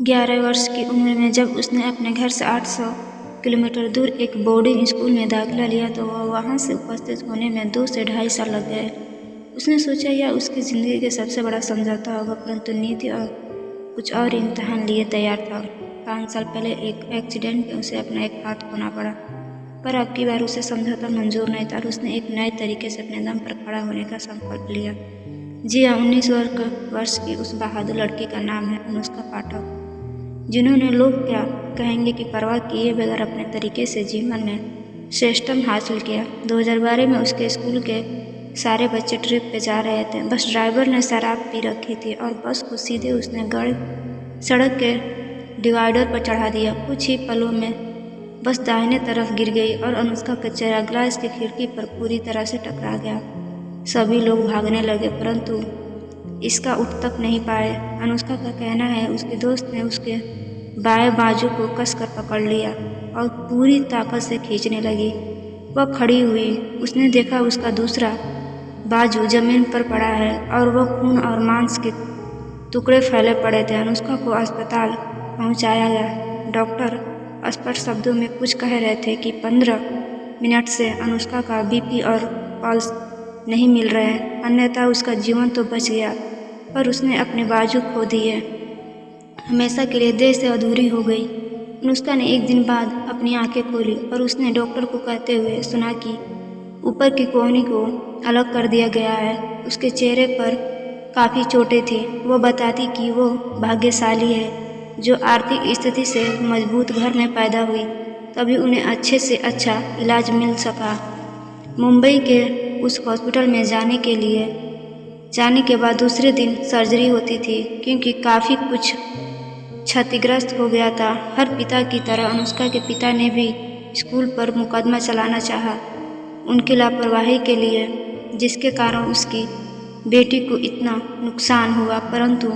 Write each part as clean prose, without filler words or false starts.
11 वर्ष की उम्र में जब उसने अपने घर से 800 किलोमीटर दूर एक बोर्डिंग स्कूल में दाखिला लिया तो वह वहां से उपस्थित होने में 2 से ढाई साल लग गए। उसने सोचा यह उसकी ज़िंदगी का सबसे बड़ा समझौता होगा, परंतु नीति और कुछ और इम्तहान लिए तैयार था। 5 साल पहले एक एक्सीडेंट में उसे अपना एक हाथ खोना पड़ा, पर अब की बार उसे समझौता मंजूर नहीं था और उसने एक नए तरीके से अपने दम पर खड़ा होने का संकल्प लिया। जी हाँ, 19 वर्ष की उस बहादुर लड़की का नाम है अनुष्का पाठक, जिन्होंने लोग क्या कहेंगे की परवाह किए बगैर अपने तरीके से जीवन में श्रेष्ठतम हासिल किया। 2012 में उसके स्कूल के सारे बच्चे ट्रिप पे जा रहे थे। बस ड्राइवर ने शराब पी रखी थी और बस को सीधे उसने सड़क के डिवाइडर पर चढ़ा दिया। कुछ ही पलों में बस दाहिने तरफ गिर गई और अनुष्का का चेहरा ग्लास की खिड़की पर पूरी तरह से टकरा गया। सभी लोग भागने लगे, परंतु इसका उठ तक नहीं पाए। अनुष्का का कहना है उसके दोस्त ने उसके बाएं बाजू को कसकर पकड़ लिया और पूरी ताकत से खींचने लगी। वह खड़ी हुई, उसने देखा उसका दूसरा बाजू जमीन पर पड़ा है और वह खून और मांस के टुकड़े फैले पड़े थे। अनुष्का को अस्पताल पहुंचाया गया। डॉक्टर स्पष्ट शब्दों में कुछ कह रहे थे कि 15 मिनट से अनुष्का का बीपी और पल्स नहीं मिल रहे हैं, अन्यथा उसका जीवन तो बच गया, पर उसने अपने बाजू खो दिए, हमेशा के लिए देह से अधूरी हो गई। अनुष्का ने एक दिन बाद अपनी आंखें खोली और उसने डॉक्टर को कहते हुए सुना कि ऊपर की कोहनी को अलग कर दिया गया है। उसके चेहरे पर काफ़ी चोटें थी। वो बताती कि वो भाग्यशाली है जो आर्थिक स्थिति से मजबूत घर में पैदा हुई, तभी उन्हें अच्छे से अच्छा इलाज मिल सका। मुंबई के उस हॉस्पिटल में जाने के बाद दूसरे दिन सर्जरी होती थी, क्योंकि काफ़ी कुछ क्षतिग्रस्त हो गया था। हर पिता की तरह अनुष्का के पिता ने भी स्कूल पर मुकदमा चलाना चाहा उनकी लापरवाही के लिए, जिसके कारण उसकी बेटी को इतना नुकसान हुआ। परंतु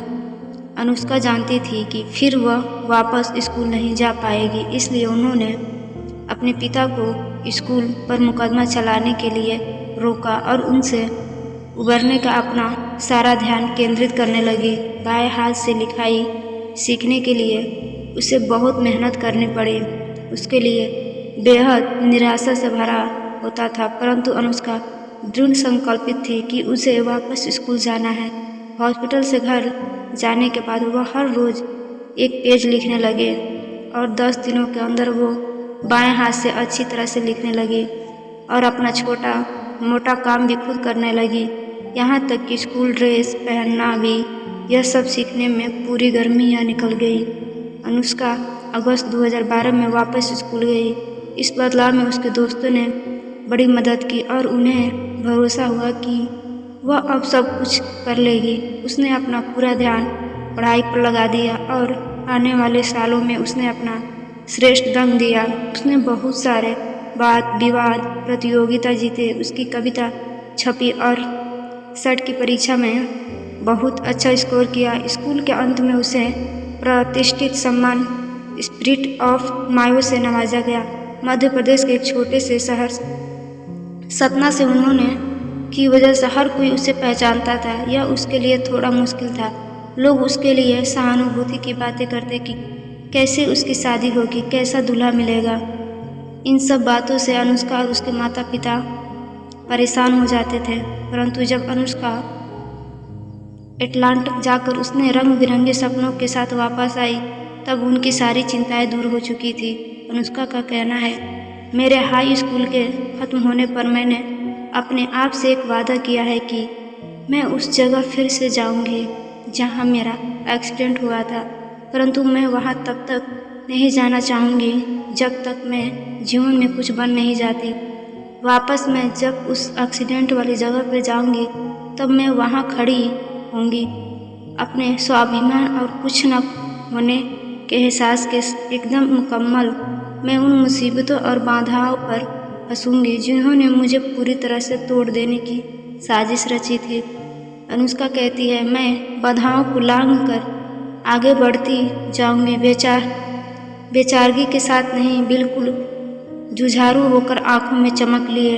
अनुष्का जानती थी कि फिर वह वापस स्कूल नहीं जा पाएगी, इसलिए उन्होंने अपने पिता को स्कूल पर मुकदमा चलाने के लिए रोका और उनसे उबरने का अपना सारा ध्यान केंद्रित करने लगी। बाएं हाथ से लिखाई सीखने के लिए उसे बहुत मेहनत करनी पड़ी। उसके लिए बेहद निराशा से भरा होता था, परंतु अनुष्का दृढ़ संकल्पित थी कि उसे वापस स्कूल जाना है। हॉस्पिटल से घर जाने के बाद वह हर रोज़ एक पेज लिखने लगे और 10 दिनों के अंदर वो बाएं हाथ से अच्छी तरह से लिखने लगी और अपना छोटा मोटा काम भी खुद करने लगी, यहाँ तक कि स्कूल ड्रेस पहनना भी, यह सब सीखने में पूरी गर्मियाँ निकल गई। अनुष्का अगस्त 2012 में वापस स्कूल गई। इस बदलाव में उसके दोस्तों ने बड़ी मदद की और उन्हें भरोसा हुआ कि वह अब सब कुछ कर लेगी। उसने अपना पूरा ध्यान पढ़ाई पर लगा दिया और आने वाले सालों में उसने अपना श्रेष्ठ दम दिया। उसने बहुत सारे वाद विवाद प्रतियोगिता जीते, उसकी कविता छपी और सेट की परीक्षा में बहुत अच्छा स्कोर किया। स्कूल के अंत में उसे प्रतिष्ठित सम्मान स्पिरिट ऑफ मायो से नवाजा गया। मध्य प्रदेश के एक छोटे से शहर सतना से उन्होंने की वजह से हर कोई उसे पहचानता था। यह उसके लिए थोड़ा मुश्किल था। लोग उसके लिए सहानुभूति की बातें करते कि कैसे उसकी शादी होगी, कैसा दूल्हा मिलेगा। इन सब बातों से अनुष्का और उसके माता पिता परेशान हो जाते थे, परंतु जब अनुष्का एटलांटा जाकर उसने रंग बिरंगे सपनों के साथ वापस आई, तब उनकी सारी चिंताएं दूर हो चुकी थी। अनुष्का का कहना है, मेरे हाई स्कूल के ख़त्म होने पर मैंने अपने आप से एक वादा किया है कि मैं उस जगह फिर से जाऊंगी जहां मेरा एक्सीडेंट हुआ था, परंतु मैं वहां तब तक नहीं जाना चाहूँगी जब तक मैं जीवन में कुछ बन नहीं जाती। वापस मैं जब उस एक्सीडेंट वाली जगह पर जाऊंगी, तब मैं वहां खड़ी होंगी अपने स्वाभिमान और कुछ न होने के एहसास के एकदम मुकम्मल। मैं उन मुसीबतों और बाधाओं पर हंसूंगी जिन्होंने मुझे पूरी तरह से तोड़ देने की साजिश रची थी। अनुष्का कहती है, मैं बाधाओं को लांघ कर आगे बढ़ती जाऊंगी, बेचारगी के साथ नहीं, बिल्कुल जुझारू होकर आंखों में चमक लिए।